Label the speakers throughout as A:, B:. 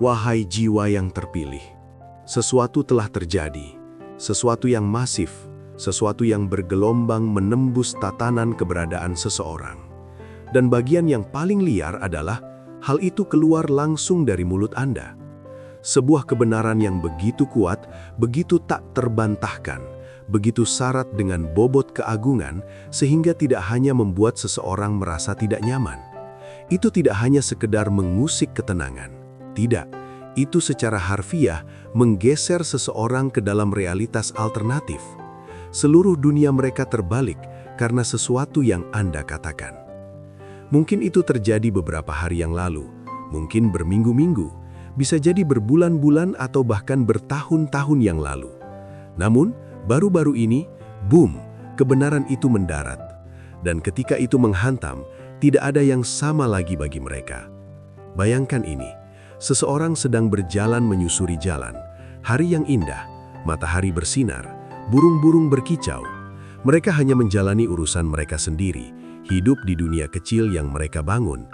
A: Wahai jiwa yang terpilih, sesuatu telah terjadi, sesuatu yang masif, sesuatu yang bergelombang menembus tatanan keberadaan seseorang. Dan bagian yang paling liar adalah hal itu keluar langsung dari mulut Anda. Sebuah kebenaran yang begitu kuat, begitu tak terbantahkan, begitu syarat dengan bobot keagungan, sehingga tidak hanya membuat seseorang merasa tidak nyaman. Itu tidak hanya sekedar mengusik ketenangan. Tidak, itu secara harfiah menggeser seseorang ke dalam realitas alternatif. Seluruh dunia mereka terbalik karena sesuatu yang Anda katakan. Mungkin itu terjadi beberapa hari yang lalu, mungkin berminggu-minggu, bisa jadi berbulan-bulan atau bahkan bertahun-tahun yang lalu. Namun, baru-baru ini, boom, kebenaran itu mendarat. Dan ketika itu menghantam, tidak ada yang sama lagi bagi mereka. Bayangkan ini. Seseorang sedang berjalan menyusuri jalan. Hari yang indah, matahari bersinar, burung-burung berkicau. Mereka hanya menjalani urusan mereka sendiri, hidup di dunia kecil yang mereka bangun.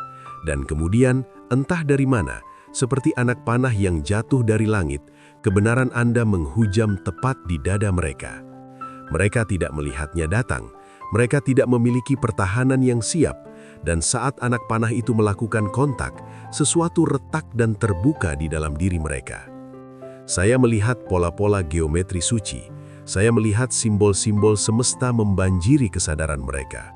A: Dan kemudian, entah dari mana, seperti anak panah yang jatuh dari langit, kebenaran Anda menghujam tepat di dada mereka. Mereka tidak melihatnya datang, mereka tidak memiliki pertahanan yang siap, dan saat anak panah itu melakukan kontak, sesuatu retak dan terbuka di dalam diri mereka. Saya melihat pola-pola geometri suci, saya melihat simbol-simbol semesta membanjiri kesadaran mereka.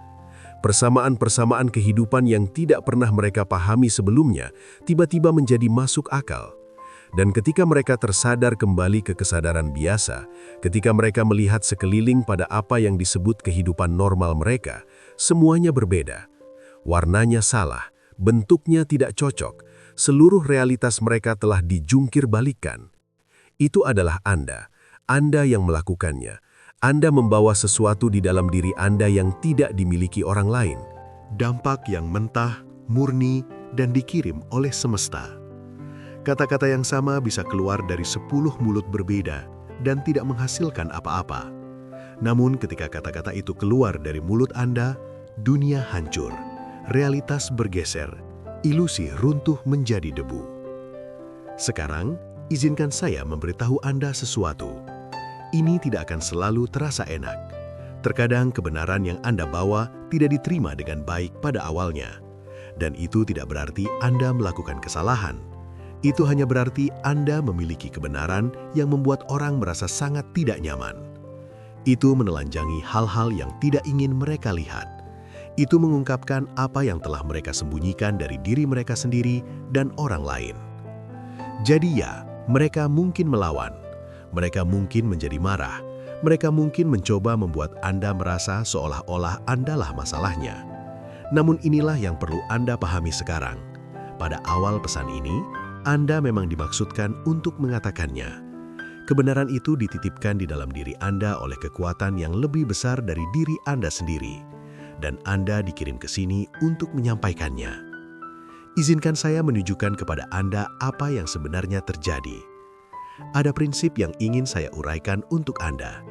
A: Persamaan-persamaan kehidupan yang tidak pernah mereka pahami sebelumnya, tiba-tiba menjadi masuk akal. Dan ketika mereka tersadar kembali ke kesadaran biasa, ketika mereka melihat sekeliling pada apa yang disebut kehidupan normal mereka, semuanya berbeda. Warnanya salah, bentuknya tidak cocok, seluruh realitas mereka telah dijungkir balikan. Itu adalah Anda yang melakukannya. Anda membawa sesuatu di dalam diri Anda yang tidak dimiliki orang lain.
B: Dampak yang mentah, murni, dan dikirim oleh semesta. Kata-kata yang sama bisa keluar dari 10 mulut berbeda dan tidak menghasilkan apa-apa. Namun ketika kata-kata itu keluar dari mulut Anda, dunia hancur. Realitas bergeser, ilusi runtuh menjadi debu. Sekarang, izinkan saya memberitahu Anda sesuatu. Ini tidak akan selalu terasa enak. Terkadang kebenaran yang Anda bawa tidak diterima dengan baik pada awalnya. Dan itu tidak berarti Anda melakukan kesalahan. Itu hanya berarti Anda memiliki kebenaran yang membuat orang merasa sangat tidak nyaman. Itu menelanjangi hal-hal yang tidak ingin mereka lihat. Itu mengungkapkan apa yang telah mereka sembunyikan dari diri mereka sendiri dan orang lain. Jadi ya, mereka mungkin melawan. Mereka mungkin menjadi marah. Mereka mungkin mencoba membuat Anda merasa seolah-olah Andalah masalahnya. Namun inilah yang perlu Anda pahami sekarang. Pada awal pesan ini, Anda memang dimaksudkan untuk mengatakannya. Kebenaran itu dititipkan di dalam diri Anda oleh kekuatan yang lebih besar dari diri Anda sendiri. Dan Anda dikirim ke sini untuk menyampaikannya. Izinkan saya menunjukkan kepada Anda apa yang sebenarnya terjadi. Ada prinsip yang ingin saya uraikan untuk Anda.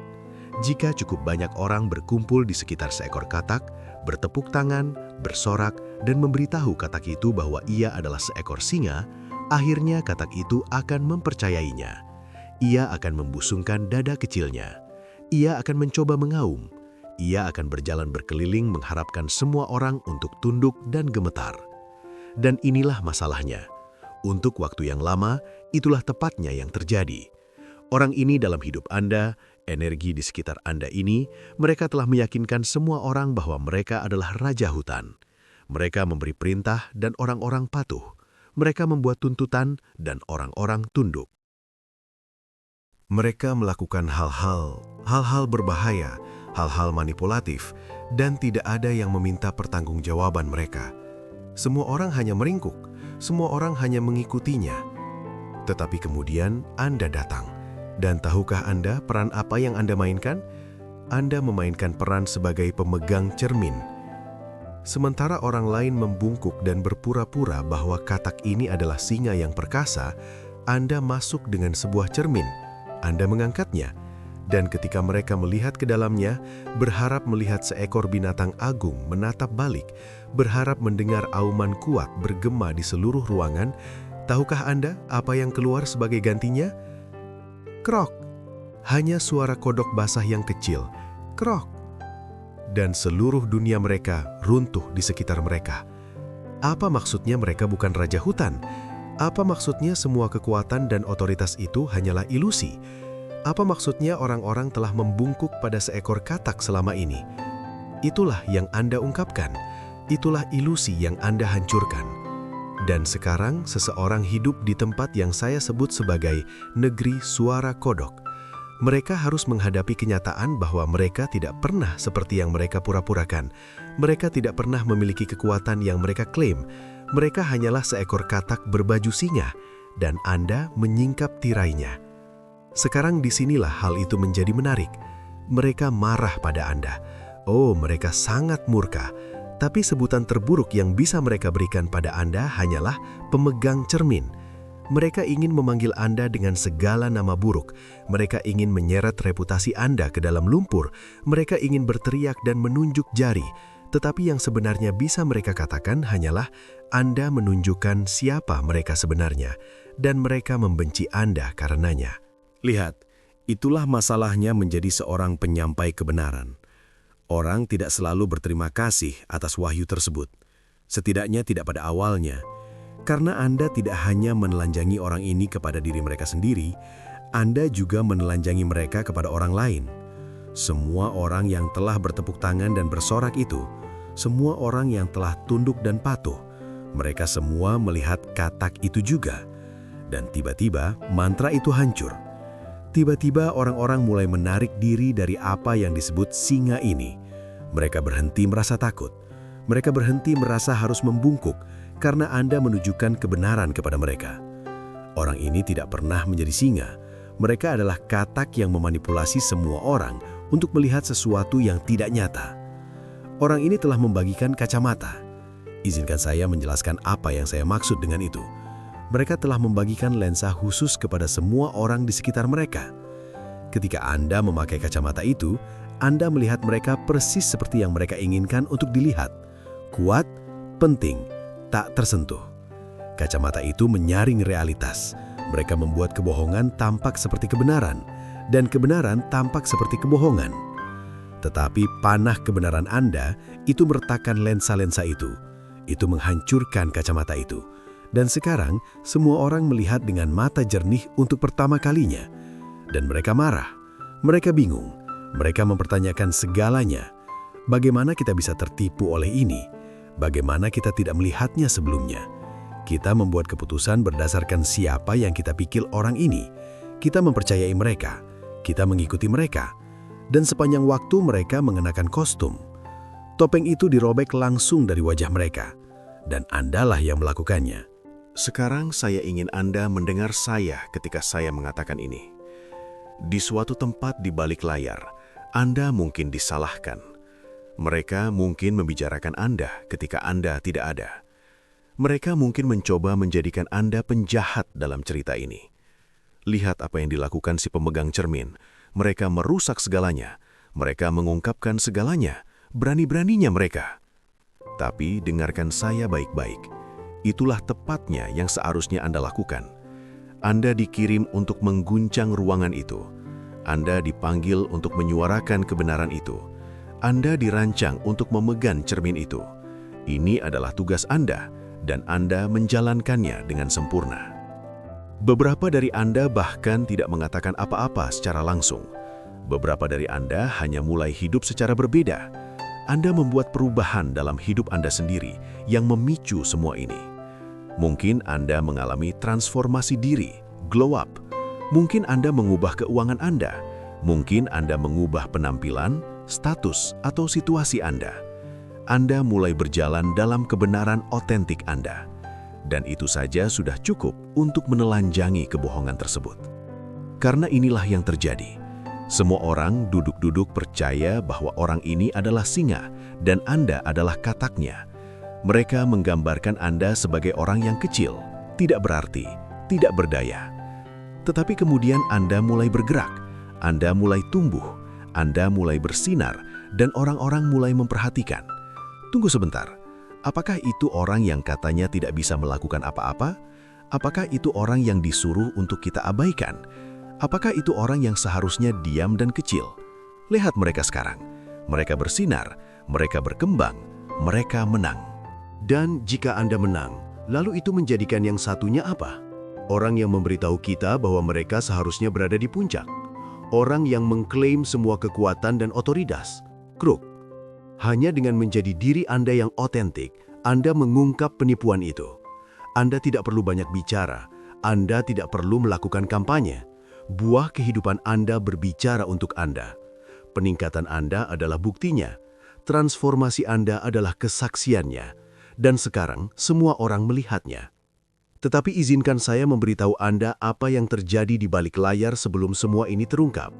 B: Jika cukup banyak orang berkumpul di sekitar seekor katak, bertepuk tangan, bersorak, dan memberitahu katak itu bahwa ia adalah seekor singa, akhirnya katak itu akan mempercayainya. Ia akan membusungkan dada kecilnya. Ia akan mencoba mengaum. Ia akan berjalan berkeliling mengharapkan semua orang untuk tunduk dan gemetar. Dan inilah masalahnya. Untuk waktu yang lama, itulah tepatnya yang terjadi. Orang ini dalam hidup Anda, energi di sekitar Anda ini, mereka telah meyakinkan semua orang bahwa mereka adalah raja hutan. Mereka memberi perintah dan orang-orang patuh. Mereka membuat tuntutan dan orang-orang tunduk. Mereka melakukan hal-hal berbahaya, hal-hal manipulatif, dan tidak ada yang meminta pertanggungjawaban mereka. Semua orang hanya meringkuk, semua orang hanya mengikutinya. Tetapi kemudian Anda datang. Dan tahukah Anda peran apa yang Anda mainkan? Anda memainkan peran sebagai pemegang cermin. Sementara orang lain membungkuk dan berpura-pura bahwa katak ini adalah singa yang perkasa, Anda masuk dengan sebuah cermin. Anda mengangkatnya. Dan ketika mereka melihat ke dalamnya, berharap melihat seekor binatang agung menatap balik, berharap mendengar auman kuat bergema di seluruh ruangan, Tahukah Anda apa yang keluar sebagai gantinya? Krok. Hanya suara kodok basah yang kecil. Krok. Dan seluruh dunia mereka runtuh di sekitar mereka. Apa maksudnya mereka bukan raja hutan? Apa maksudnya semua kekuatan dan otoritas itu hanyalah ilusi? Apa maksudnya orang-orang telah membungkuk pada seekor katak selama ini? Itulah yang Anda ungkapkan. Itulah ilusi yang Anda hancurkan. Dan sekarang seseorang hidup di tempat yang saya sebut sebagai negeri suara kodok. Mereka harus menghadapi kenyataan bahwa mereka tidak pernah seperti yang mereka pura-purakan. Mereka tidak pernah memiliki kekuatan yang mereka klaim. Mereka hanyalah seekor katak berbaju singa, dan Anda menyingkap tirainya. Sekarang disinilah hal itu menjadi menarik. Mereka marah pada Anda. Oh, mereka sangat murka. Tapi sebutan terburuk yang bisa mereka berikan pada Anda hanyalah pemegang cermin. Mereka ingin memanggil Anda dengan segala nama buruk. Mereka ingin menyeret reputasi Anda ke dalam lumpur. Mereka ingin berteriak dan menunjuk jari. Tetapi yang sebenarnya bisa mereka katakan hanyalah Anda menunjukkan siapa mereka sebenarnya. Dan mereka membenci Anda karenanya.
A: Lihat, itulah masalahnya menjadi seorang penyampai kebenaran. Orang tidak selalu berterima kasih atas wahyu tersebut. Setidaknya tidak pada awalnya. Karena Anda tidak hanya menelanjangi orang ini kepada diri mereka sendiri, Anda juga menelanjangi mereka kepada orang lain. Semua orang yang telah bertepuk tangan dan bersorak itu, semua orang yang telah tunduk dan patuh, mereka semua melihat katak itu juga. Dan tiba-tiba mantra itu hancur. Tiba-tiba orang-orang mulai menarik diri dari apa yang disebut singa ini. Mereka berhenti merasa takut. Mereka berhenti merasa harus membungkuk karena Anda menunjukkan kebenaran kepada mereka. Orang ini tidak pernah menjadi singa. Mereka adalah katak yang memanipulasi semua orang untuk melihat sesuatu yang tidak nyata. Orang ini telah membagikan kacamata. Izinkan saya menjelaskan apa yang saya maksud dengan itu. Mereka telah membagikan lensa khusus kepada semua orang di sekitar mereka. Ketika Anda memakai kacamata itu, Anda melihat mereka persis seperti yang mereka inginkan untuk dilihat. Kuat, penting, tak tersentuh. Kacamata itu menyaring realitas. Mereka membuat kebohongan tampak seperti kebenaran, dan kebenaran tampak seperti kebohongan. Tetapi panah kebenaran Anda itu meretakkan lensa-lensa itu. Itu menghancurkan kacamata itu. Dan sekarang, semua orang melihat dengan mata jernih untuk pertama kalinya. Dan mereka marah. Mereka bingung. Mereka mempertanyakan segalanya. Bagaimana kita bisa tertipu oleh ini? Bagaimana kita tidak melihatnya sebelumnya? Kita membuat keputusan berdasarkan siapa yang kita pikir orang ini. Kita mempercayai mereka. Kita mengikuti mereka. Dan sepanjang waktu mereka mengenakan kostum. Topeng itu dirobek langsung dari wajah mereka. Dan Andalah yang melakukannya. Sekarang saya ingin Anda mendengar saya ketika saya mengatakan ini. Di suatu tempat di balik layar, Anda mungkin disalahkan. Mereka mungkin membicarakan Anda ketika Anda tidak ada. Mereka mungkin mencoba menjadikan Anda penjahat dalam cerita ini. Lihat apa yang dilakukan si pemegang cermin. Mereka merusak segalanya. Mereka mengungkapkan segalanya. Berani-beraninya mereka. Tapi dengarkan saya baik-baik. Itulah tepatnya yang seharusnya Anda lakukan. Anda dikirim untuk mengguncang ruangan itu. Anda dipanggil untuk menyuarakan kebenaran itu. Anda dirancang untuk memegang cermin itu. Ini adalah tugas Anda, dan Anda menjalankannya dengan sempurna. Beberapa dari Anda bahkan tidak mengatakan apa-apa secara langsung. Beberapa dari Anda hanya mulai hidup secara berbeda. Anda membuat perubahan dalam hidup Anda sendiri yang memicu semua ini. Mungkin Anda mengalami transformasi diri, glow up. Mungkin Anda mengubah keuangan Anda. Mungkin Anda mengubah penampilan, status, atau situasi Anda. Anda mulai berjalan dalam kebenaran otentik Anda. Dan itu saja sudah cukup untuk menelanjangi kebohongan tersebut. Karena inilah yang terjadi. Semua orang duduk-duduk percaya bahwa orang ini adalah singa dan Anda adalah kataknya. Mereka menggambarkan Anda sebagai orang yang kecil, tidak berarti, tidak berdaya. Tetapi kemudian Anda mulai bergerak, Anda mulai tumbuh, Anda mulai bersinar, dan orang-orang mulai memperhatikan. Tunggu sebentar, apakah itu orang yang katanya tidak bisa melakukan apa-apa?
B: Apakah itu orang yang disuruh untuk kita abaikan? Apakah itu orang yang seharusnya diam dan kecil? Lihat mereka sekarang. Mereka bersinar, mereka berkembang, mereka menang.
A: Dan jika Anda menang, lalu itu menjadikan yang satunya apa? Orang yang memberitahu kita bahwa mereka seharusnya berada di puncak. Orang yang mengklaim semua kekuatan dan otoritas. Kruk. Hanya dengan menjadi diri Anda yang otentik, Anda mengungkap penipuan itu. Anda tidak perlu banyak bicara, Anda tidak perlu melakukan kampanye. Buah kehidupan Anda berbicara untuk Anda. Peningkatan Anda adalah buktinya. Transformasi Anda adalah kesaksiannya. Dan sekarang semua orang melihatnya. Tetapi izinkan saya memberitahu Anda apa yang terjadi di balik layar sebelum semua ini terungkap.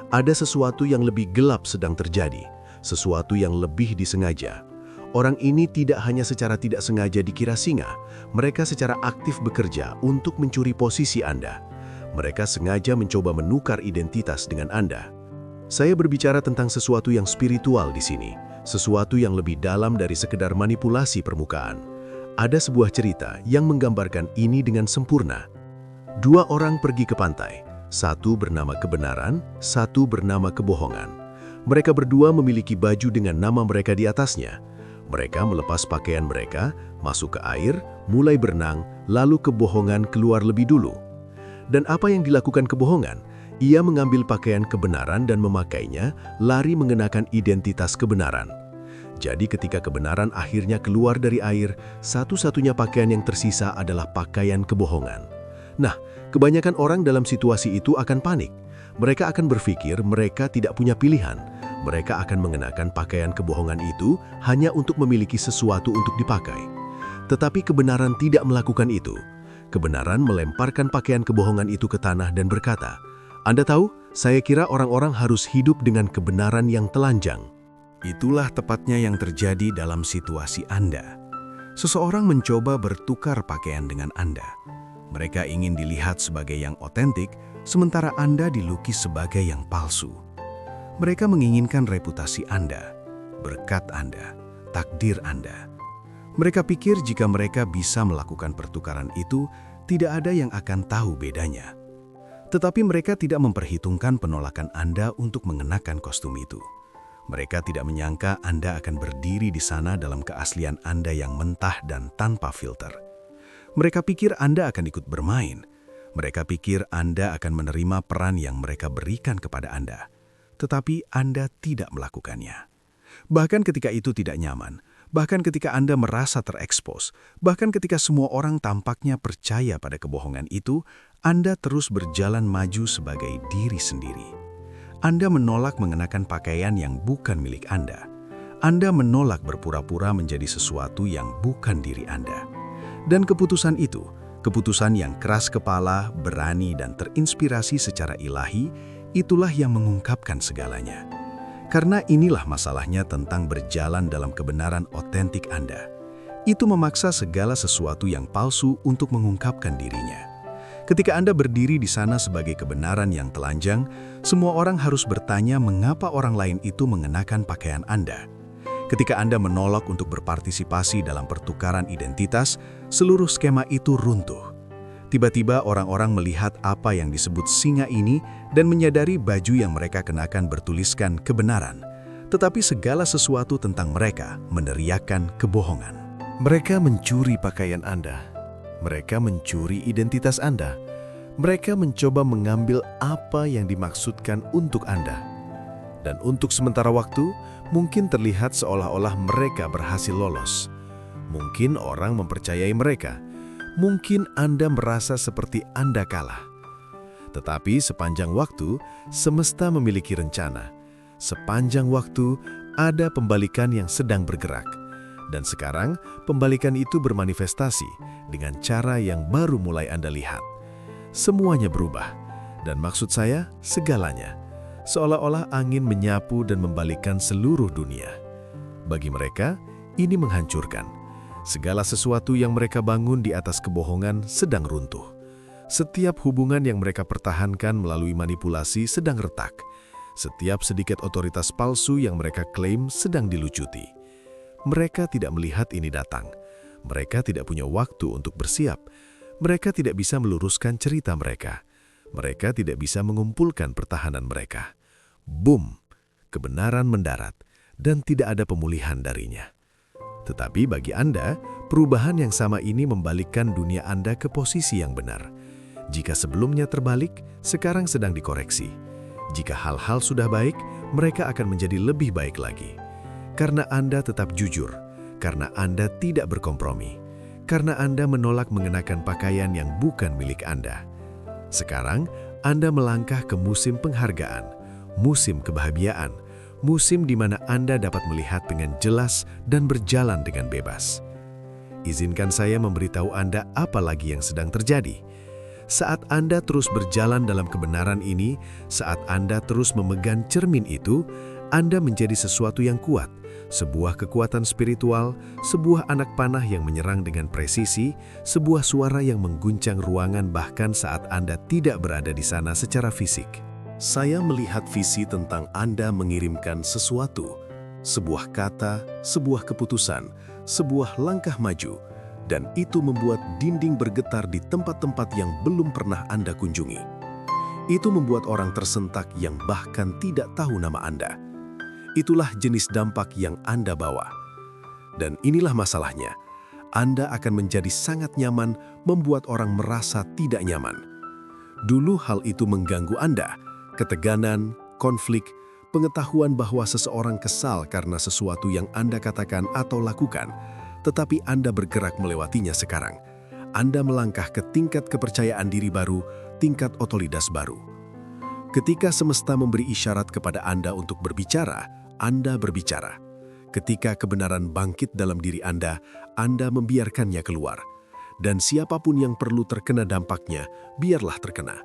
A: Ada sesuatu yang lebih gelap sedang terjadi, sesuatu yang lebih disengaja. Orang ini tidak hanya secara tidak sengaja dikira singa, mereka secara aktif bekerja untuk mencuri posisi Anda. Mereka sengaja mencoba menukar identitas dengan Anda. Saya berbicara tentang sesuatu yang spiritual di sini, sesuatu yang lebih dalam dari sekedar manipulasi permukaan. Ada sebuah cerita yang menggambarkan ini dengan sempurna. Dua orang pergi ke pantai, satu bernama kebenaran, satu bernama kebohongan. Mereka berdua memiliki baju dengan nama mereka di atasnya. Mereka melepas pakaian mereka, masuk ke air, mulai berenang, lalu kebohongan keluar lebih dulu. Dan apa yang dilakukan kebohongan? Ia mengambil pakaian kebenaran dan memakainya, lari mengenakan identitas kebenaran. Jadi ketika kebenaran akhirnya keluar dari air, satu-satunya pakaian yang tersisa adalah pakaian kebohongan. Nah, kebanyakan orang dalam situasi itu akan panik. Mereka akan berpikir mereka tidak punya pilihan. Mereka akan mengenakan pakaian kebohongan itu hanya untuk memiliki sesuatu untuk dipakai. Tetapi kebenaran tidak melakukan itu. Kebenaran melemparkan pakaian kebohongan itu ke tanah dan berkata, "Anda tahu, saya kira orang-orang harus hidup dengan kebenaran yang telanjang."
B: Itulah tepatnya yang terjadi dalam situasi Anda. Seseorang mencoba bertukar pakaian dengan Anda. Mereka ingin dilihat sebagai yang otentik, sementara Anda dilukis sebagai yang palsu. Mereka menginginkan reputasi Anda, berkat Anda, takdir Anda. Mereka pikir jika mereka bisa melakukan pertukaran itu, tidak ada yang akan tahu bedanya. Tetapi mereka tidak memperhitungkan penolakan Anda untuk mengenakan kostum itu. Mereka tidak menyangka Anda akan berdiri di sana dalam keaslian Anda yang mentah dan tanpa filter. Mereka pikir Anda akan ikut bermain. Mereka pikir Anda akan menerima peran yang mereka berikan kepada Anda. Tetapi Anda tidak melakukannya. Bahkan ketika itu tidak nyaman, bahkan ketika Anda merasa terekspos, bahkan ketika semua orang tampaknya percaya pada kebohongan itu, Anda terus berjalan maju sebagai diri sendiri. Anda menolak mengenakan pakaian yang bukan milik Anda. Anda menolak berpura-pura menjadi sesuatu yang bukan diri Anda. Dan keputusan itu, keputusan yang keras kepala, berani, dan terinspirasi secara ilahi, itulah yang mengungkapkan segalanya. Karena inilah masalahnya tentang berjalan dalam kebenaran otentik Anda. Itu memaksa segala sesuatu yang palsu untuk mengungkapkan dirinya. Ketika Anda berdiri di sana sebagai kebenaran yang telanjang, semua orang harus bertanya mengapa orang lain itu mengenakan pakaian Anda. Ketika Anda menolak untuk berpartisipasi dalam pertukaran identitas, seluruh skema itu runtuh. Tiba-tiba orang-orang melihat apa yang disebut singa ini dan menyadari baju yang mereka kenakan bertuliskan kebenaran. Tetapi segala sesuatu tentang mereka meneriakkan kebohongan. Mereka mencuri pakaian Anda. Mereka mencuri identitas Anda. Mereka mencoba mengambil apa yang dimaksudkan untuk Anda. Dan untuk sementara waktu, mungkin terlihat seolah-olah mereka berhasil lolos. Mungkin orang mempercayai mereka. Mungkin Anda merasa seperti Anda kalah. Tetapi sepanjang waktu, semesta memiliki rencana. Sepanjang waktu, ada pembalikan yang sedang bergerak. Dan sekarang, pembalikan itu bermanifestasi dengan cara yang baru mulai Anda lihat. Semuanya berubah. Dan maksud saya, segalanya. Seolah-olah angin menyapu dan membalikkan seluruh dunia. Bagi mereka, ini menghancurkan. Segala sesuatu yang mereka bangun di atas kebohongan sedang runtuh. Setiap hubungan yang mereka pertahankan melalui manipulasi sedang retak. Setiap sedikit otoritas palsu yang mereka klaim sedang dilucuti. Mereka tidak melihat ini datang. Mereka tidak punya waktu untuk bersiap. Mereka tidak bisa meluruskan cerita mereka. Mereka tidak bisa mengumpulkan pertahanan mereka. Boom! Kebenaran mendarat dan tidak ada pemulihan darinya. Tetapi bagi Anda, perubahan yang sama ini membalikkan dunia Anda ke posisi yang benar. Jika sebelumnya terbalik, sekarang sedang dikoreksi. Jika hal-hal sudah baik, mereka akan menjadi lebih baik lagi. Karena Anda tetap jujur, karena Anda tidak berkompromi, karena Anda menolak mengenakan pakaian yang bukan milik Anda. Sekarang, Anda melangkah ke musim penghargaan, musim kebahagiaan, musim di mana Anda dapat melihat dengan jelas dan berjalan dengan bebas. Izinkan saya memberitahu Anda apa lagi yang sedang terjadi. Saat Anda terus berjalan dalam kebenaran ini, saat Anda terus memegang cermin itu, Anda menjadi sesuatu yang kuat, sebuah kekuatan spiritual, sebuah anak panah yang menyerang dengan presisi, sebuah suara yang mengguncang ruangan bahkan saat Anda tidak berada di sana secara fisik.
A: Saya melihat visi tentang Anda mengirimkan sesuatu, sebuah kata, sebuah keputusan, sebuah langkah maju, dan itu membuat dinding bergetar di tempat-tempat yang belum pernah Anda kunjungi. Itu membuat orang tersentak yang bahkan tidak tahu nama Anda. Itulah jenis dampak yang Anda bawa. Dan inilah masalahnya. Anda akan menjadi sangat nyaman, membuat orang merasa tidak nyaman. Dulu hal itu mengganggu Anda. Ketegangan, konflik, pengetahuan bahwa seseorang kesal karena sesuatu yang Anda katakan atau lakukan, tetapi Anda bergerak melewatinya sekarang. Anda melangkah ke tingkat kepercayaan diri baru, tingkat otoritas baru. Ketika semesta memberi isyarat kepada Anda untuk berbicara, Anda berbicara. Ketika kebenaran bangkit dalam diri Anda membiarkannya keluar. Dan siapapun yang perlu terkena dampaknya, biarlah terkena.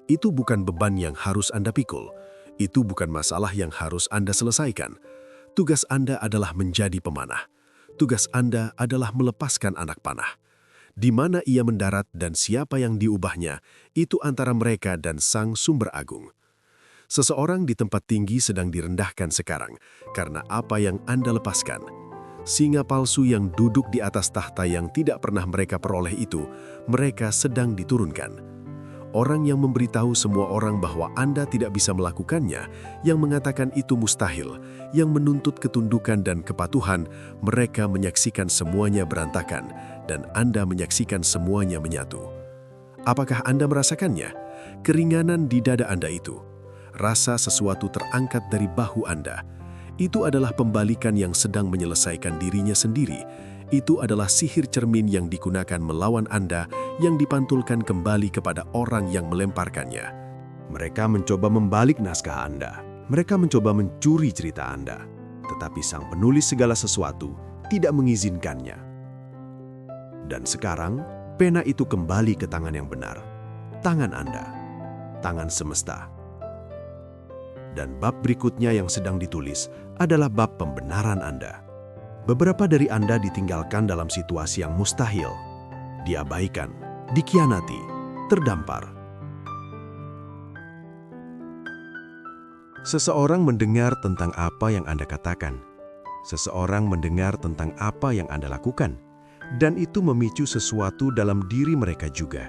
A: Itu bukan beban yang harus Anda pikul. Itu bukan masalah yang harus Anda selesaikan. Tugas Anda adalah menjadi pemanah. Tugas Anda adalah melepaskan anak panah. Di mana ia mendarat dan siapa yang diubahnya, itu antara mereka dan Sang Sumber Agung. Seseorang di tempat tinggi sedang direndahkan sekarang karena apa yang Anda lepaskan. Singa palsu yang duduk di atas tahta yang tidak pernah mereka peroleh itu, mereka sedang diturunkan. Orang yang memberitahu semua orang bahwa Anda tidak bisa melakukannya, yang mengatakan itu mustahil, yang menuntut ketundukan dan kepatuhan, mereka menyaksikan semuanya berantakan, dan Anda menyaksikan semuanya menyatu. Apakah Anda merasakannya? Keringanan di dada Anda itu. Rasa sesuatu terangkat dari bahu Anda. Itu adalah pembalikan yang sedang menyelesaikan dirinya sendiri. Itu adalah sihir cermin yang digunakan melawan Anda, yang dipantulkan kembali kepada orang yang melemparkannya.
B: Mereka mencoba membalik naskah Anda. Mereka mencoba mencuri cerita Anda. Tetapi sang penulis segala sesuatu tidak mengizinkannya. Dan sekarang, pena itu kembali ke tangan yang benar. Tangan Anda. Tangan semesta. Dan bab berikutnya yang sedang ditulis adalah bab pembenaran Anda. Beberapa dari Anda ditinggalkan dalam situasi yang mustahil, diabaikan, dikhianati, terdampar. Seseorang mendengar tentang apa yang Anda katakan. Seseorang mendengar tentang apa yang Anda lakukan. Dan itu memicu sesuatu dalam diri mereka juga.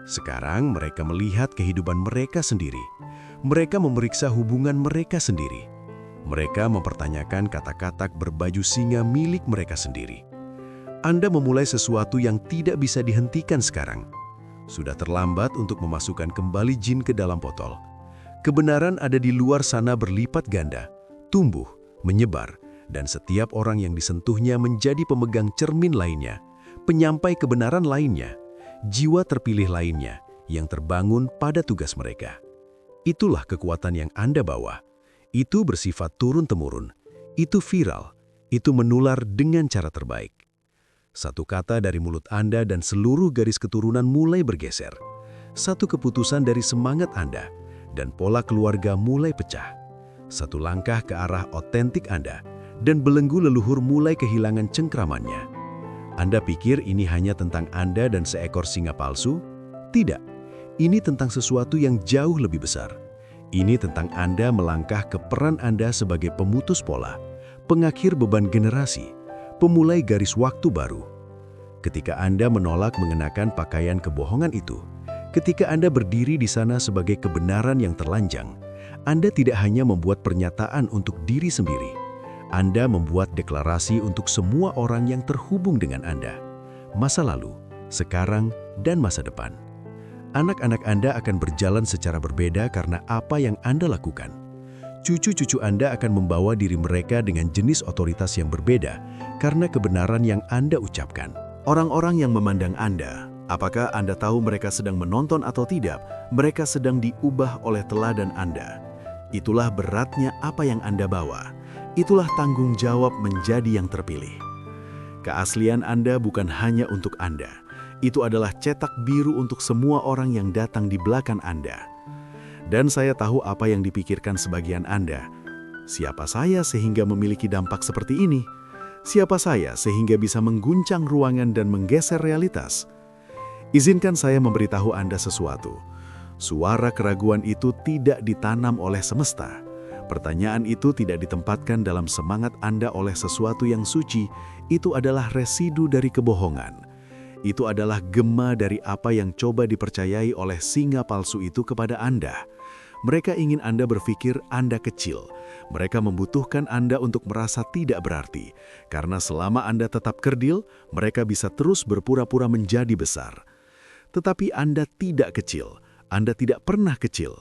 B: Sekarang mereka melihat kehidupan mereka sendiri. Mereka memeriksa hubungan mereka sendiri. Mereka mempertanyakan kata-kata berbaju singa milik mereka sendiri. Anda memulai sesuatu yang tidak bisa dihentikan sekarang. Sudah terlambat untuk memasukkan kembali jin ke dalam botol. Kebenaran ada di luar sana berlipat ganda, tumbuh, menyebar, dan setiap orang yang disentuhnya menjadi pemegang cermin lainnya, penyampai kebenaran lainnya, jiwa terpilih lainnya yang terbangun pada tugas mereka. Itulah kekuatan yang Anda bawa. Itu bersifat turun-temurun, itu viral, itu menular dengan cara terbaik. Satu kata dari mulut Anda dan seluruh garis keturunan mulai bergeser. Satu keputusan dari semangat Anda, dan pola keluarga mulai pecah. Satu langkah ke arah otentik Anda, dan belenggu leluhur mulai kehilangan cengkramannya. Anda pikir ini hanya tentang Anda dan seekor singa palsu? Tidak, ini tentang sesuatu yang jauh lebih besar. Ini tentang Anda melangkah ke peran Anda sebagai pemutus pola, pengakhir beban generasi, pemulai garis waktu baru.
A: ketika Anda menolak mengenakan pakaian kebohongan itu, ketika Anda berdiri di sana sebagai kebenaran yang terlanjang, Anda tidak hanya membuat pernyataan untuk diri sendiri, Anda membuat deklarasi untuk semua orang yang terhubung dengan Anda, masa lalu, sekarang, dan masa depan. Anak-anak Anda akan berjalan secara berbeda karena apa yang Anda lakukan. Cucu-cucu Anda akan membawa diri mereka dengan jenis otoritas yang berbeda karena kebenaran yang Anda ucapkan.
B: Orang-orang yang memandang Anda, apakah Anda tahu mereka sedang menonton atau tidak, mereka sedang diubah oleh teladan Anda. Itulah beratnya apa yang Anda bawa. Itulah tanggung jawab menjadi yang terpilih. Keaslian Anda bukan hanya untuk Anda. Itu adalah cetak biru untuk semua orang yang datang di belakang Anda. Dan saya tahu apa yang dipikirkan sebagian Anda. Siapa saya sehingga memiliki dampak seperti ini? Siapa saya sehingga bisa mengguncang ruangan dan menggeser realitas? Izinkan saya memberitahu Anda sesuatu. Suara keraguan itu tidak ditanam oleh semesta. Pertanyaan itu tidak ditempatkan dalam semangat Anda oleh sesuatu yang suci. Itu adalah residu dari kebohongan. Itu adalah gema dari apa yang coba dipercayai oleh singa palsu itu kepada Anda. Mereka ingin Anda berpikir Anda kecil. Mereka membutuhkan Anda untuk merasa tidak berarti. Karena selama Anda tetap kerdil, mereka bisa terus berpura-pura menjadi besar. Tetapi Anda tidak kecil. Anda tidak pernah kecil.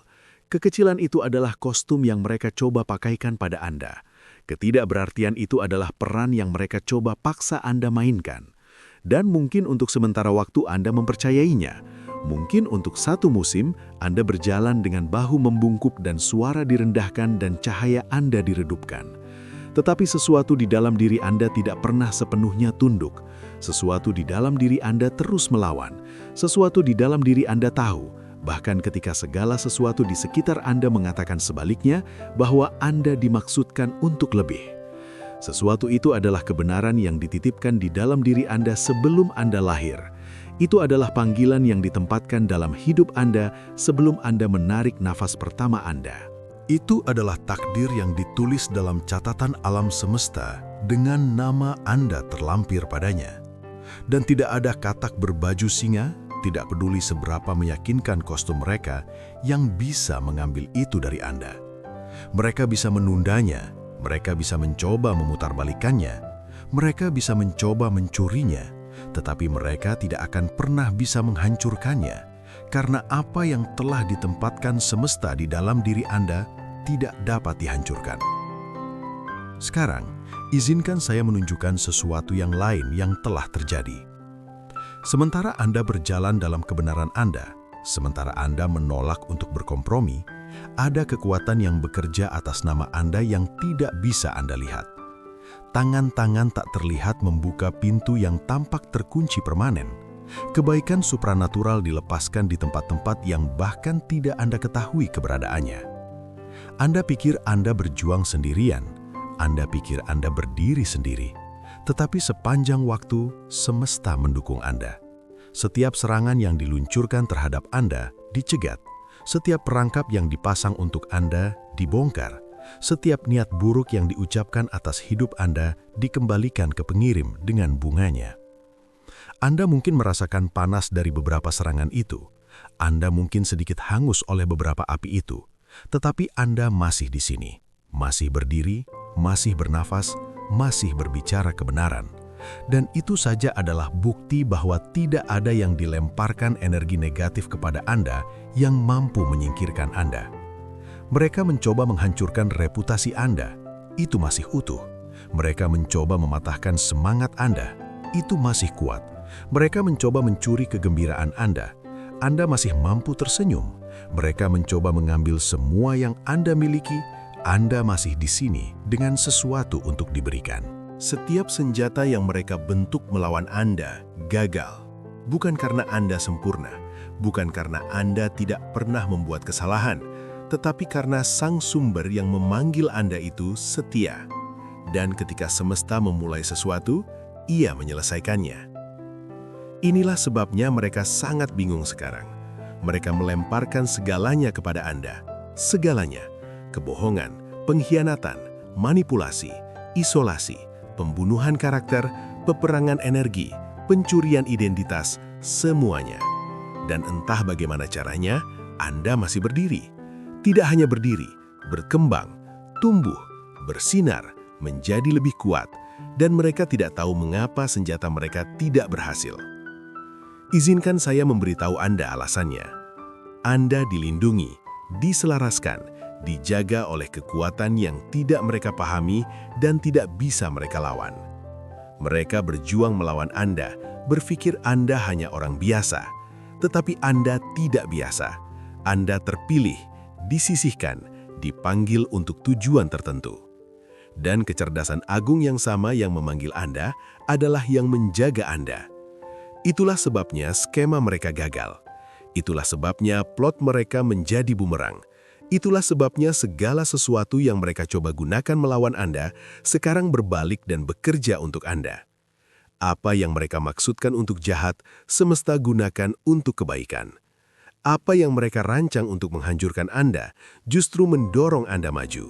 B: Kekecilan itu adalah kostum yang mereka coba pakaikan pada Anda. Ketidakberartian itu adalah peran yang mereka coba paksa Anda mainkan. Dan mungkin untuk sementara waktu Anda mempercayainya. Mungkin untuk satu musim, Anda berjalan dengan bahu membungkuk dan suara direndahkan dan cahaya Anda diredupkan. Tetapi sesuatu di dalam diri Anda tidak pernah sepenuhnya tunduk. Sesuatu di dalam diri Anda terus melawan. Sesuatu di dalam diri Anda tahu, bahkan ketika segala sesuatu di sekitar Anda mengatakan sebaliknya, bahwa Anda dimaksudkan untuk lebih. Sesuatu itu adalah kebenaran yang dititipkan di dalam diri Anda sebelum Anda lahir. Itu adalah panggilan yang ditempatkan dalam hidup Anda sebelum Anda menarik nafas pertama Anda. Itu adalah takdir yang ditulis dalam catatan alam semesta dengan nama Anda terlampir padanya. Dan tidak ada katak berbaju singa, tidak peduli seberapa meyakinkan kostum mereka, yang bisa mengambil itu dari Anda. Mereka bisa menundanya, mereka bisa mencoba memutarbalikannya, mereka bisa mencoba mencurinya, tetapi mereka tidak akan pernah bisa menghancurkannya, karena apa yang telah ditempatkan semesta di dalam diri Anda tidak dapat dihancurkan. Sekarang, izinkan saya menunjukkan sesuatu yang lain yang telah terjadi. Sementara Anda berjalan dalam kebenaran Anda, sementara Anda menolak untuk berkompromi, ada kekuatan yang bekerja atas nama Anda yang tidak bisa Anda lihat. Tangan-tangan tak terlihat membuka pintu yang tampak terkunci permanen. Kebaikan supranatural dilepaskan di tempat-tempat yang bahkan tidak Anda ketahui keberadaannya. Anda pikir Anda berjuang sendirian. Anda pikir Anda berdiri sendiri. Tetapi sepanjang waktu, semesta mendukung Anda. Setiap serangan yang diluncurkan terhadap Anda dicegat. Setiap perangkap yang dipasang untuk Anda dibongkar. Setiap niat buruk yang diucapkan atas hidup Anda dikembalikan ke pengirim dengan bunganya. Anda mungkin merasakan panas dari beberapa serangan itu. Anda mungkin sedikit hangus oleh beberapa api itu. Tetapi Anda masih di sini. Masih berdiri, masih bernafas, masih berbicara kebenaran. Dan itu saja adalah bukti bahwa tidak ada yang dilemparkan energi negatif kepada Anda yang mampu menyingkirkan Anda. Mereka mencoba menghancurkan reputasi Anda, itu masih utuh. Mereka mencoba mematahkan semangat Anda, itu masih kuat. Mereka mencoba mencuri kegembiraan Anda masih mampu tersenyum. Mereka mencoba mengambil semua yang Anda miliki, Anda masih di sini dengan sesuatu untuk diberikan. Setiap senjata yang mereka bentuk melawan Anda gagal. Bukan karena Anda sempurna, bukan karena Anda tidak pernah membuat kesalahan, tetapi karena sang sumber yang memanggil Anda itu setia. Dan ketika semesta memulai sesuatu, ia menyelesaikannya. Inilah sebabnya mereka sangat bingung sekarang. Mereka melemparkan segalanya kepada Anda. Segalanya. Kebohongan, pengkhianatan, manipulasi, isolasi, pembunuhan karakter, peperangan energi, pencurian identitas, semuanya. Dan entah bagaimana caranya, Anda masih berdiri. Tidak hanya berdiri, berkembang, tumbuh, bersinar, menjadi lebih kuat, dan mereka tidak tahu mengapa senjata mereka tidak berhasil. Izinkan saya memberitahu Anda alasannya. Anda dilindungi, diselaraskan, dijaga oleh kekuatan yang tidak mereka pahami dan tidak bisa mereka lawan. Mereka berjuang melawan Anda, berpikir Anda hanya orang biasa. Tetapi Anda tidak biasa. Anda terpilih, disisihkan, dipanggil untuk tujuan tertentu. Dan kecerdasan agung yang sama yang memanggil Anda adalah yang menjaga Anda. Itulah sebabnya skema mereka gagal. Itulah sebabnya plot mereka menjadi bumerang. Itulah sebabnya segala sesuatu yang mereka coba gunakan melawan Anda sekarang berbalik dan bekerja untuk Anda. Apa yang mereka maksudkan untuk jahat, semesta gunakan untuk kebaikan. Apa yang mereka rancang untuk menghancurkan Anda, justru mendorong Anda maju.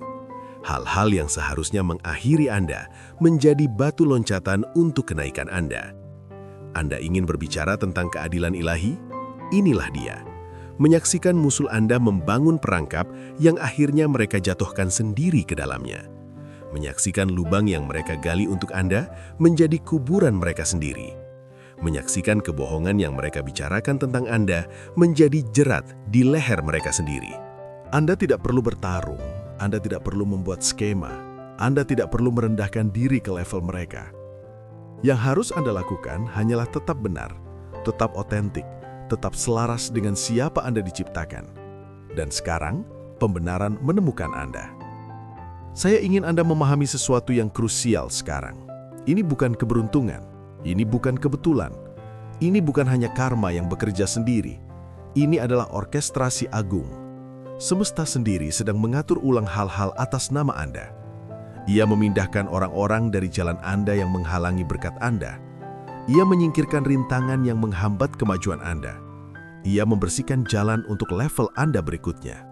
B: Hal-hal yang seharusnya mengakhiri Anda, menjadi batu loncatan untuk kenaikan Anda. Anda ingin berbicara tentang keadilan ilahi? Inilah dia. Menyaksikan musuh Anda membangun perangkap yang akhirnya mereka jatuhkan sendiri ke dalamnya. Menyaksikan lubang yang mereka gali untuk Anda menjadi kuburan mereka sendiri. Menyaksikan kebohongan yang mereka bicarakan tentang Anda menjadi jerat di leher mereka sendiri. Anda tidak perlu bertarung, Anda tidak perlu membuat skema, Anda tidak perlu merendahkan diri ke level mereka. Yang harus Anda lakukan hanyalah tetap benar, tetap otentik, tetap selaras dengan siapa Anda diciptakan. Dan sekarang, pembenaran menemukan Anda. Saya ingin Anda memahami sesuatu yang krusial sekarang. Ini bukan keberuntungan, ini bukan kebetulan. Ini bukan hanya karma yang bekerja sendiri. Ini adalah orkestrasi agung. Semesta sendiri sedang mengatur ulang hal-hal atas nama Anda. Ia memindahkan orang-orang dari jalan Anda yang menghalangi berkat Anda. Ia menyingkirkan rintangan yang menghambat kemajuan Anda. Ia membersihkan jalan untuk level Anda berikutnya.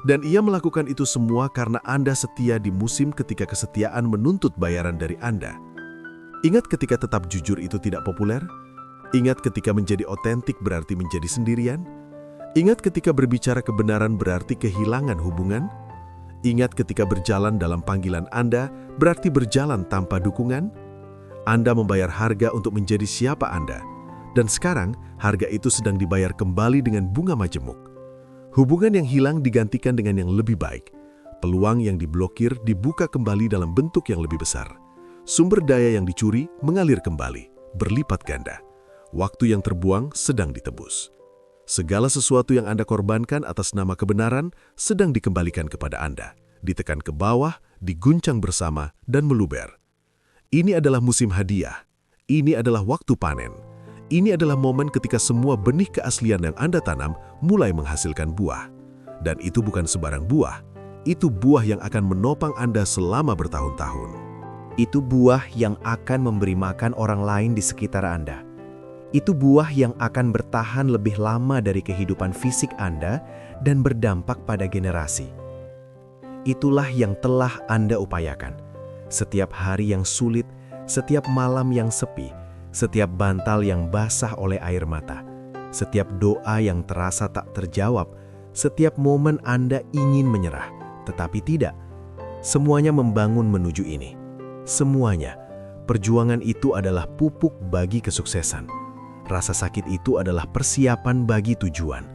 B: Dan ia melakukan itu semua karena Anda setia di musim ketika kesetiaan menuntut bayaran dari Anda. Ingat ketika tetap jujur itu tidak populer? Ingat ketika menjadi otentik berarti menjadi sendirian? Ingat ketika berbicara kebenaran berarti kehilangan hubungan? Ingat ketika berjalan dalam panggilan Anda berarti berjalan tanpa dukungan? Anda membayar harga untuk menjadi siapa Anda. Dan sekarang, harga itu sedang dibayar kembali dengan bunga majemuk. Hubungan yang hilang digantikan dengan yang lebih baik. Peluang yang diblokir dibuka kembali dalam bentuk yang lebih besar. Sumber daya yang dicuri mengalir kembali, berlipat ganda. Waktu yang terbuang sedang ditebus. Segala sesuatu yang Anda korbankan atas nama kebenaran sedang dikembalikan kepada Anda. Ditekan ke bawah, diguncang bersama, dan meluber. Ini adalah musim hadiah. Ini adalah waktu panen. Ini adalah momen ketika semua benih keaslian yang Anda tanam mulai menghasilkan buah. Dan itu bukan sembarang buah. Itu buah yang akan menopang Anda selama bertahun-tahun.
C: Itu buah yang akan memberi makan orang lain di sekitar Anda. Itu buah yang akan bertahan lebih lama dari kehidupan fisik Anda dan berdampak pada generasi. Itulah yang telah Anda upayakan. Setiap hari yang sulit, setiap malam yang sepi, setiap bantal yang basah oleh air mata, setiap doa yang terasa tak terjawab, setiap momen Anda ingin menyerah, tetapi tidak. Semuanya membangun menuju ini. Semuanya. Perjuangan itu adalah pupuk bagi kesuksesan. Rasa sakit itu adalah persiapan bagi tujuan.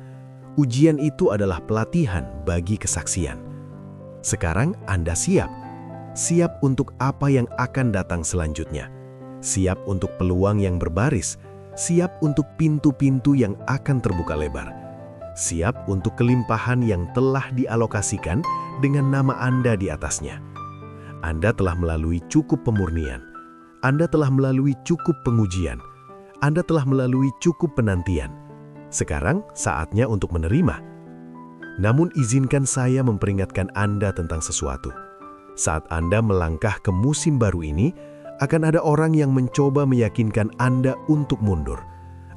C: Ujian itu adalah pelatihan bagi kesaksian. Sekarang Anda siap. Siap untuk apa yang akan datang selanjutnya. Siap untuk peluang yang berbaris, siap untuk pintu-pintu yang akan terbuka lebar, siap untuk kelimpahan yang telah dialokasikan dengan nama Anda di atasnya. Anda telah melalui cukup pemurnian, Anda telah melalui cukup pengujian, Anda telah melalui cukup penantian. Sekarang saatnya untuk menerima. Namun izinkan saya memperingatkan Anda tentang sesuatu. Saat Anda melangkah ke musim baru ini, akan ada orang yang mencoba meyakinkan Anda untuk mundur.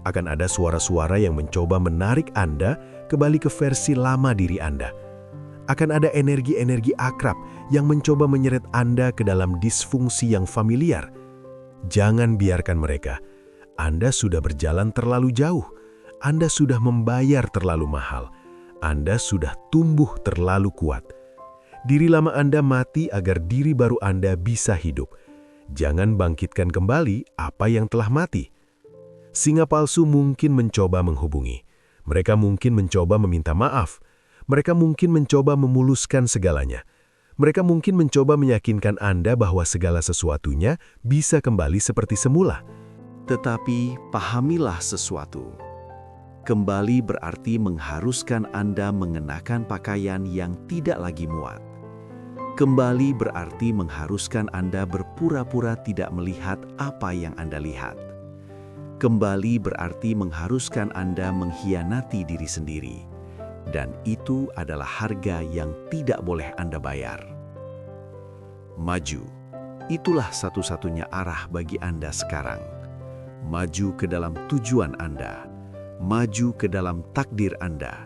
C: Akan ada suara-suara yang mencoba menarik Anda kembali ke versi lama diri Anda. Akan ada energi-energi akrab yang mencoba menyeret Anda ke dalam disfungsi yang familiar. Jangan biarkan mereka.
B: Anda sudah berjalan terlalu jauh. Anda sudah membayar terlalu mahal. Anda sudah tumbuh terlalu kuat. Diri lama Anda mati agar diri baru Anda bisa hidup. Jangan bangkitkan kembali apa yang telah mati. Singa palsu mungkin mencoba menghubungi. Mereka mungkin mencoba meminta maaf. Mereka mungkin mencoba memuluskan segalanya. Mereka mungkin mencoba meyakinkan Anda bahwa segala sesuatunya bisa kembali seperti semula.
C: Tetapi pahamilah sesuatu. Kembali berarti mengharuskan Anda mengenakan pakaian yang tidak lagi muat. Kembali berarti mengharuskan Anda berpura-pura tidak melihat apa yang Anda lihat. Kembali berarti mengharuskan Anda mengkhianati diri sendiri. Dan itu adalah harga yang tidak boleh Anda bayar. Maju, itulah satu-satunya arah bagi Anda sekarang. Maju ke dalam tujuan Anda. Maju ke dalam takdir Anda.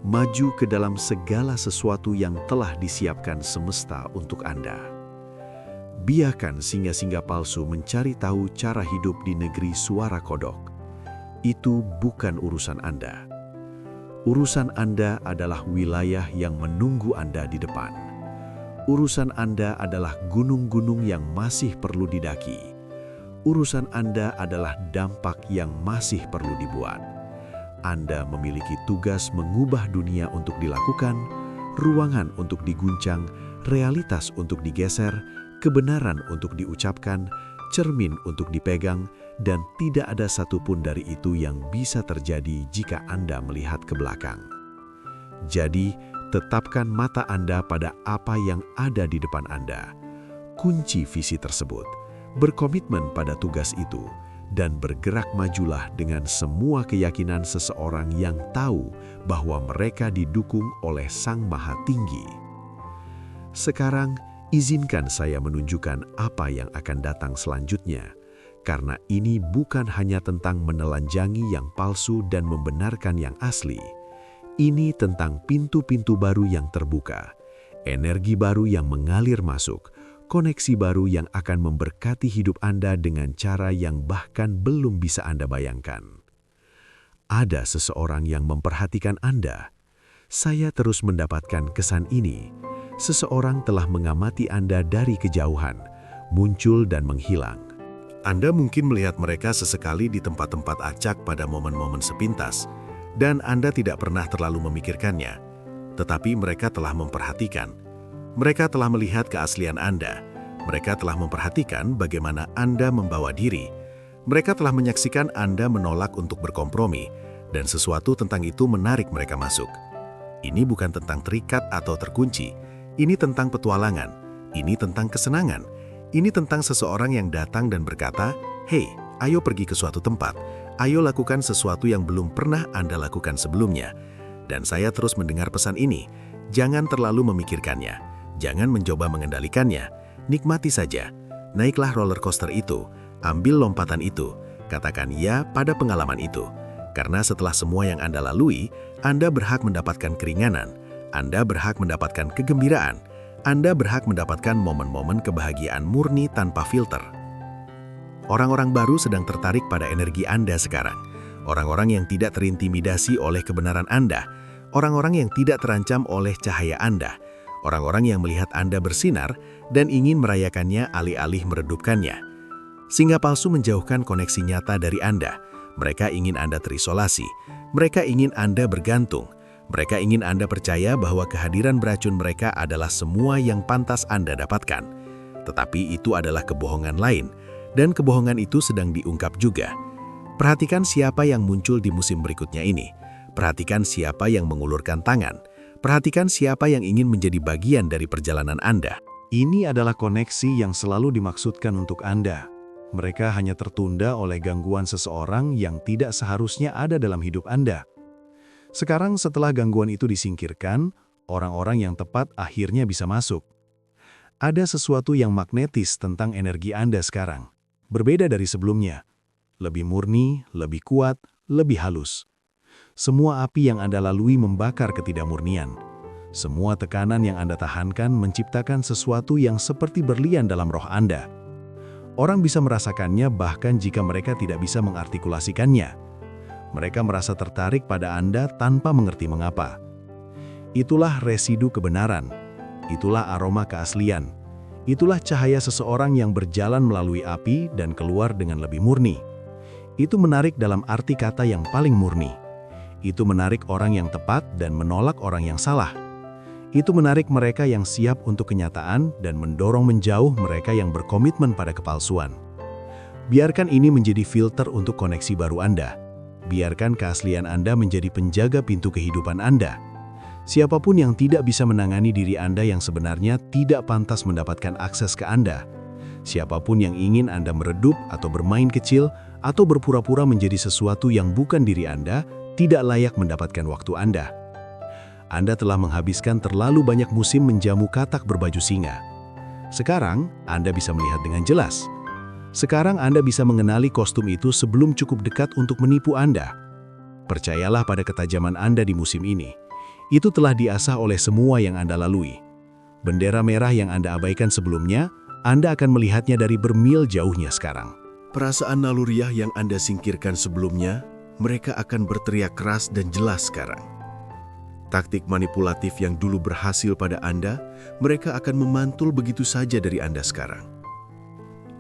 C: Maju ke dalam segala sesuatu yang telah disiapkan semesta untuk Anda. Biarkan singa-singa palsu mencari tahu cara hidup di negeri suara kodok. Itu bukan urusan Anda. Urusan Anda adalah wilayah yang menunggu Anda di depan. Urusan Anda adalah gunung-gunung yang masih perlu didaki. Urusan Anda adalah dampak yang masih perlu dibuat. Anda memiliki tugas mengubah dunia untuk dilakukan, ruangan untuk diguncang, realitas untuk digeser, kebenaran untuk diucapkan, cermin untuk dipegang, dan tidak ada satupun dari itu yang bisa terjadi jika Anda melihat ke belakang. Jadi, tetapkan mata Anda pada apa yang ada di depan Anda. Kunci visi tersebut, berkomitmen pada tugas itu, dan bergerak majulah dengan semua keyakinan seseorang yang tahu bahwa mereka didukung oleh Sang Maha Tinggi. Sekarang, izinkan saya menunjukkan apa yang akan datang selanjutnya, karena ini bukan hanya tentang menelanjangi yang palsu dan membenarkan yang asli. Ini tentang pintu-pintu baru yang terbuka, energi baru yang mengalir masuk, koneksi baru yang akan memberkati hidup Anda dengan cara yang bahkan belum bisa Anda bayangkan. Ada seseorang yang memperhatikan Anda. Saya terus mendapatkan kesan ini. Seseorang telah mengamati Anda dari kejauhan, muncul dan menghilang.
B: Anda mungkin melihat mereka sesekali di tempat-tempat acak pada momen-momen sepintas, dan Anda tidak pernah terlalu memikirkannya. Tetapi mereka telah memperhatikan. Mereka telah melihat keaslian Anda. Mereka telah memperhatikan bagaimana Anda membawa diri. Mereka telah menyaksikan Anda menolak untuk berkompromi, dan sesuatu tentang itu menarik mereka masuk. Ini bukan tentang terikat atau terkunci. Ini tentang petualangan. Ini tentang kesenangan. Ini tentang seseorang yang datang dan berkata, "Hei, ayo pergi ke suatu tempat. Ayo lakukan sesuatu yang belum pernah Anda lakukan sebelumnya." Dan saya terus mendengar pesan ini. Jangan terlalu memikirkannya. Jangan mencoba mengendalikannya. Nikmati saja. Naiklah roller coaster itu. Ambil lompatan itu. Katakan ya pada pengalaman itu. Karena setelah semua yang Anda lalui, Anda berhak mendapatkan keringanan. Anda berhak mendapatkan kegembiraan. Anda berhak mendapatkan momen-momen kebahagiaan murni tanpa filter. Orang-orang baru sedang tertarik pada energi Anda sekarang. Orang-orang yang tidak terintimidasi oleh kebenaran Anda. Orang-orang yang tidak terancam oleh cahaya Anda. Orang-orang yang melihat Anda bersinar dan ingin merayakannya alih-alih meredupkannya. Singa palsu menjauhkan koneksi nyata dari Anda. Mereka ingin Anda terisolasi. Mereka ingin Anda bergantung. Mereka ingin Anda percaya bahwa kehadiran beracun mereka adalah semua yang pantas Anda dapatkan. Tetapi itu adalah kebohongan lain, dan kebohongan itu sedang diungkap juga. Perhatikan siapa yang muncul di musim berikutnya ini. Perhatikan siapa yang mengulurkan tangan. Perhatikan siapa yang ingin menjadi bagian dari perjalanan Anda.
A: Ini adalah koneksi yang selalu dimaksudkan untuk Anda. Mereka hanya tertunda oleh gangguan seseorang yang tidak seharusnya ada dalam hidup Anda. Sekarang setelah gangguan itu disingkirkan, orang-orang yang tepat akhirnya bisa masuk. Ada sesuatu yang magnetis tentang energi Anda sekarang. Berbeda dari sebelumnya. Lebih murni, lebih kuat, lebih halus. Semua api yang Anda lalui membakar ketidakmurnian. Semua tekanan yang Anda tahankan menciptakan sesuatu yang seperti berlian dalam roh Anda. Orang bisa merasakannya bahkan jika mereka tidak bisa mengartikulasikannya. Mereka merasa tertarik pada Anda tanpa mengerti mengapa. Itulah residu kebenaran. Itulah aroma keaslian. Itulah cahaya seseorang yang berjalan melalui api dan keluar dengan lebih murni. Itu menarik dalam arti kata yang paling murni. Itu menarik orang yang tepat dan menolak orang yang salah. Itu menarik mereka yang siap untuk kenyataan dan mendorong menjauh mereka yang berkomitmen pada kepalsuan. Biarkan ini menjadi filter untuk koneksi baru Anda. Biarkan keaslian Anda menjadi penjaga pintu kehidupan Anda. Siapapun yang tidak bisa menangani diri Anda yang sebenarnya tidak pantas mendapatkan akses ke Anda. Siapapun yang ingin Anda meredup atau bermain kecil atau berpura-pura menjadi sesuatu yang bukan diri Anda, tidak layak mendapatkan waktu Anda. Anda telah menghabiskan terlalu banyak musim menjamu katak berbaju singa. Sekarang, Anda bisa melihat dengan jelas. Sekarang Anda bisa mengenali kostum itu sebelum cukup dekat untuk menipu Anda. Percayalah pada ketajaman Anda di musim ini. Itu telah diasah oleh semua yang Anda lalui. Bendera merah yang Anda abaikan sebelumnya, Anda akan melihatnya dari bermil jauhnya sekarang.
B: Perasaan naluriah yang Anda singkirkan sebelumnya, mereka akan berteriak keras dan jelas sekarang. Taktik manipulatif yang dulu berhasil pada Anda, mereka akan memantul begitu saja dari Anda sekarang.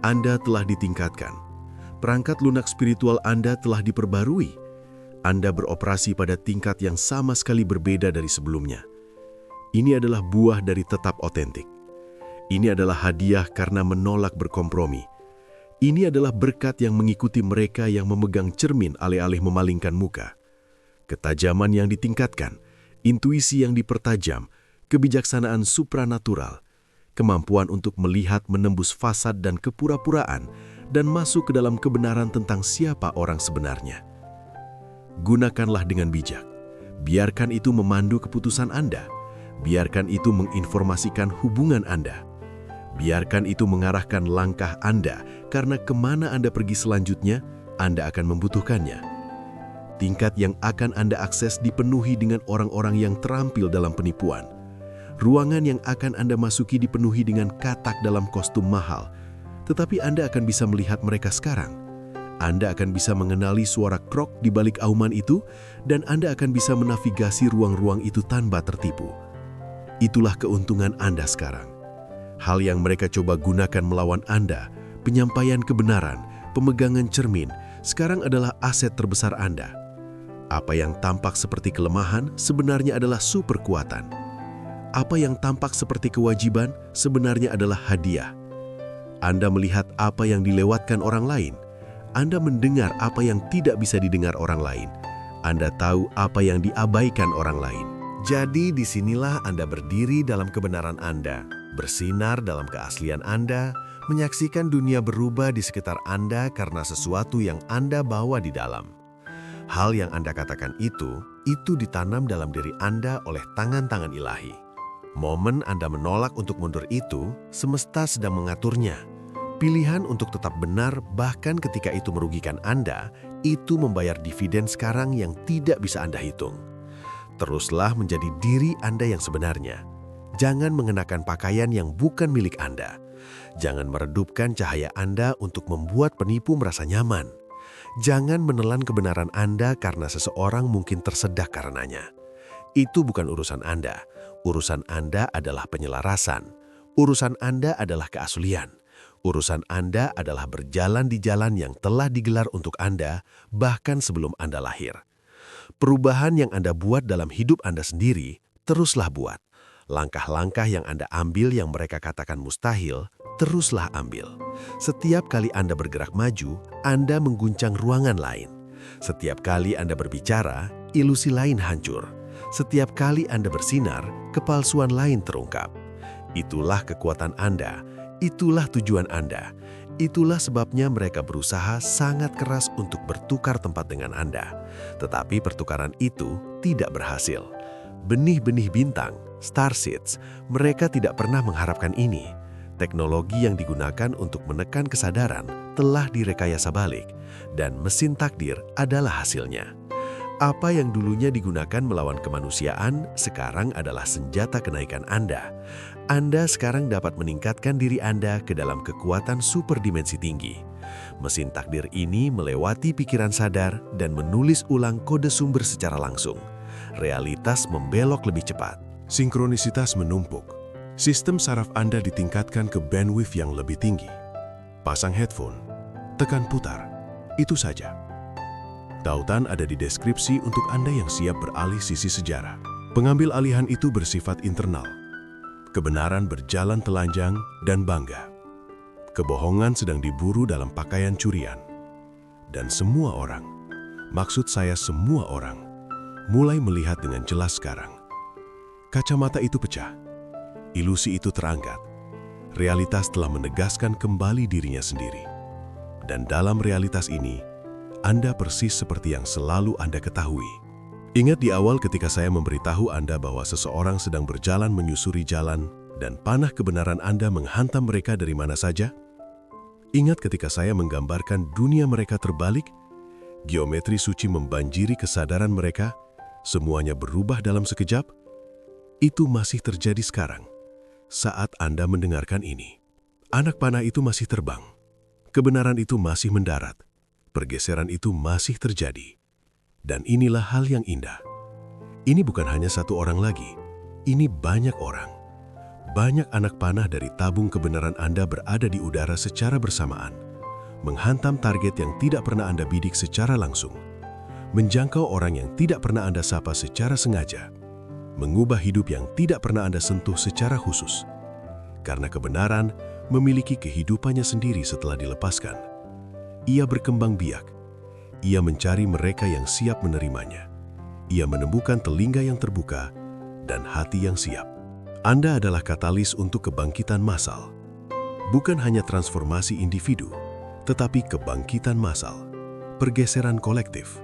B: Anda telah ditingkatkan. Perangkat lunak spiritual Anda telah diperbarui. Anda beroperasi pada tingkat yang sama sekali berbeda dari sebelumnya. Ini adalah buah dari tetap otentik. Ini adalah hadiah karena menolak berkompromi. Ini adalah berkat yang mengikuti mereka yang memegang cermin alih-alih memalingkan muka. Ketajaman yang ditingkatkan, intuisi yang dipertajam, kebijaksanaan supranatural, kemampuan untuk melihat menembus fasad dan kepura-puraan, dan masuk ke dalam kebenaran tentang siapa orang sebenarnya. Gunakanlah dengan bijak. Biarkan itu memandu keputusan Anda. Biarkan itu menginformasikan hubungan Anda. Biarkan itu mengarahkan langkah Anda, karena kemana Anda pergi selanjutnya, Anda akan membutuhkannya. Tingkat yang akan Anda akses dipenuhi dengan orang-orang yang terampil dalam penipuan. Ruangan yang akan Anda masuki dipenuhi dengan katak dalam kostum mahal, tetapi Anda akan bisa melihat mereka sekarang. Anda akan bisa mengenali suara krok di balik auman itu, dan Anda akan bisa menavigasi ruang-ruang itu tanpa tertipu. Itulah keuntungan Anda sekarang. Hal yang mereka coba gunakan melawan Anda, penyampaian kebenaran, pemegangan cermin, sekarang adalah aset terbesar Anda. Apa yang tampak seperti kelemahan sebenarnya adalah super kekuatan. Apa yang tampak seperti kewajiban sebenarnya adalah hadiah. Anda melihat apa yang dilewatkan orang lain. Anda mendengar apa yang tidak bisa didengar orang lain. Anda tahu apa yang diabaikan orang lain. Jadi disinilah Anda berdiri dalam kebenaran Anda, bersinar dalam keaslian Anda, menyaksikan dunia berubah di sekitar Anda karena sesuatu yang Anda bawa di dalam. Hal yang Anda katakan itu ditanam dalam diri Anda oleh tangan-tangan ilahi. Momen Anda menolak untuk mundur itu, semesta sedang mengaturnya. Pilihan untuk tetap benar bahkan ketika itu merugikan Anda, itu membayar dividen sekarang yang tidak bisa Anda hitung. Teruslah menjadi diri Anda yang sebenarnya. Jangan mengenakan pakaian yang bukan milik Anda. Jangan meredupkan cahaya Anda untuk membuat penipu merasa nyaman. Jangan menelan kebenaran Anda karena seseorang mungkin tersedak karenanya. Itu bukan urusan Anda. Urusan Anda adalah penyelarasan. Urusan Anda adalah keaslian. Urusan Anda adalah berjalan di jalan yang telah digelar untuk Anda, bahkan sebelum Anda lahir. Perubahan yang Anda buat dalam hidup Anda sendiri, teruslah buat. Langkah-langkah yang Anda ambil yang mereka katakan mustahil, teruslah ambil. Setiap kali Anda bergerak maju, Anda mengguncang ruangan lain. Setiap kali Anda berbicara, ilusi lain hancur. Setiap kali Anda bersinar, kepalsuan lain terungkap. Itulah kekuatan Anda. Itulah tujuan Anda. Itulah sebabnya mereka berusaha sangat keras untuk bertukar tempat dengan Anda. Tetapi pertukaran itu tidak berhasil. Benih-benih bintang, star seeds, mereka tidak pernah mengharapkan ini. Teknologi yang digunakan untuk menekan kesadaran telah direkayasa balik, dan mesin takdir adalah hasilnya. Apa yang dulunya digunakan melawan kemanusiaan, sekarang adalah senjata kenaikan Anda. Anda sekarang dapat meningkatkan diri Anda ke dalam kekuatan superdimensi tinggi. Mesin takdir ini melewati pikiran sadar dan menulis ulang kode sumber secara langsung. Realitas membelok lebih cepat.
A: Sinkronisitas menumpuk. Sistem saraf Anda ditingkatkan ke bandwidth yang lebih tinggi. Pasang headphone, tekan putar. Itu saja. Tautan ada di deskripsi untuk Anda yang siap beralih sisi sejarah. Pengambil alihan itu bersifat internal. Kebenaran berjalan telanjang dan bangga. Kebohongan sedang diburu dalam pakaian curian. Dan semua orang, maksud saya semua orang, mulai melihat dengan jelas sekarang. Kacamata itu pecah. Ilusi itu terangkat. Realitas telah menegaskan kembali dirinya sendiri. Dan dalam realitas ini, Anda persis seperti yang selalu Anda ketahui. Ingat di awal ketika saya memberitahu Anda bahwa seseorang sedang berjalan menyusuri jalan dan panah kebenaran Anda menghantam mereka dari mana saja? Ingat ketika saya menggambarkan dunia mereka terbalik, geometri suci membanjiri kesadaran mereka, semuanya berubah dalam sekejap? Itu masih terjadi sekarang, saat Anda mendengarkan ini. Anak panah itu masih terbang. Kebenaran itu masih mendarat. Pergeseran itu masih terjadi. Dan inilah hal yang indah. Ini bukan hanya satu orang lagi. Ini banyak orang. Banyak anak panah dari tabung kebenaran Anda berada di udara secara bersamaan. Menghantam target yang tidak pernah Anda bidik secara langsung. Menjangkau orang yang tidak pernah Anda sapa secara sengaja. Mengubah hidup yang tidak pernah Anda sentuh secara khusus. Karena kebenaran memiliki kehidupannya sendiri setelah dilepaskan. Ia berkembang biak. Ia mencari mereka yang siap menerimanya. Ia menemukan telinga yang terbuka dan hati yang siap. Anda adalah katalis untuk kebangkitan massal. Bukan hanya transformasi individu, tetapi kebangkitan massal, pergeseran kolektif,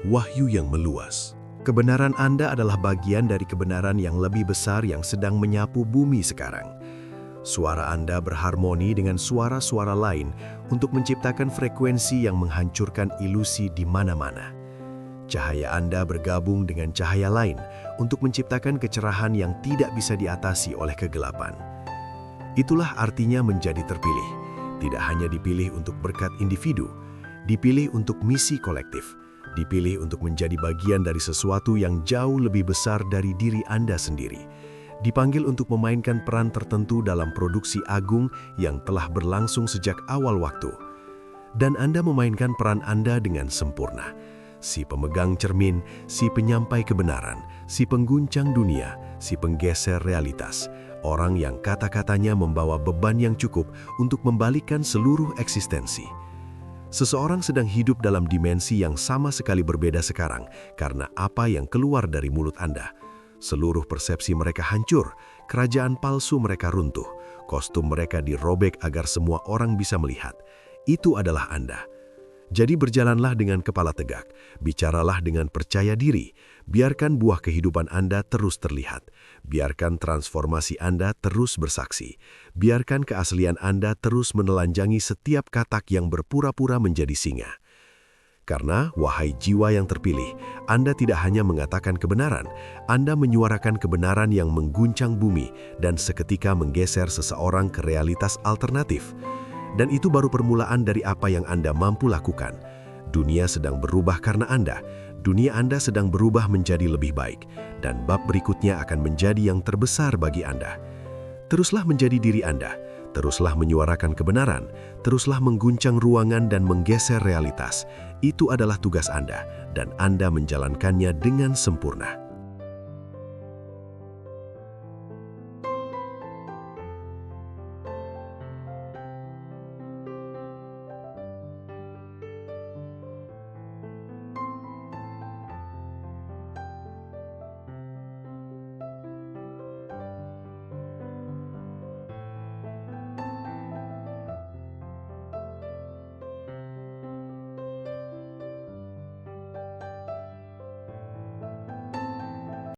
A: wahyu yang meluas.
C: Kebenaran Anda adalah bagian dari kebenaran yang lebih besar yang sedang menyapu bumi sekarang. Suara Anda berharmoni dengan suara-suara lain untuk menciptakan frekuensi yang menghancurkan ilusi di mana-mana. Cahaya Anda bergabung dengan cahaya lain untuk menciptakan kecerahan yang tidak bisa diatasi oleh kegelapan. Itulah artinya menjadi terpilih. Tidak hanya dipilih untuk berkat individu, dipilih untuk misi kolektif, dipilih untuk menjadi bagian dari sesuatu yang jauh lebih besar dari diri Anda sendiri. Dipanggil untuk memainkan peran tertentu dalam produksi agung yang telah berlangsung sejak awal waktu. Dan Anda memainkan peran Anda dengan sempurna. Si pemegang cermin, si penyampai kebenaran, si pengguncang dunia, si penggeser realitas. Orang yang kata-katanya membawa beban yang cukup untuk membalikkan seluruh eksistensi. Seseorang sedang hidup dalam dimensi yang sama sekali berbeda sekarang karena apa yang keluar dari mulut Anda. Seluruh persepsi mereka hancur, kerajaan palsu mereka runtuh, kostum mereka dirobek agar semua orang bisa melihat. Itu adalah Anda. Jadi berjalanlah dengan kepala tegak, bicaralah dengan percaya diri, biarkan buah kehidupan Anda terus terlihat, biarkan transformasi Anda terus bersaksi, biarkan keaslian Anda terus menelanjangi setiap katak yang berpura-pura menjadi singa. Karena, wahai jiwa yang terpilih, Anda tidak hanya mengatakan kebenaran, Anda menyuarakan kebenaran yang mengguncang bumi dan seketika menggeser seseorang ke realitas alternatif. Dan itu baru permulaan dari apa yang Anda mampu lakukan. Dunia sedang berubah karena Anda. Dunia Anda sedang berubah menjadi lebih baik. Dan bab berikutnya akan menjadi yang terbesar bagi Anda. Teruslah menjadi diri Anda. Teruslah menyuarakan kebenaran. Teruslah mengguncang ruangan dan menggeser realitas. Itu adalah tugas Anda. Dan Anda menjalankannya dengan sempurna.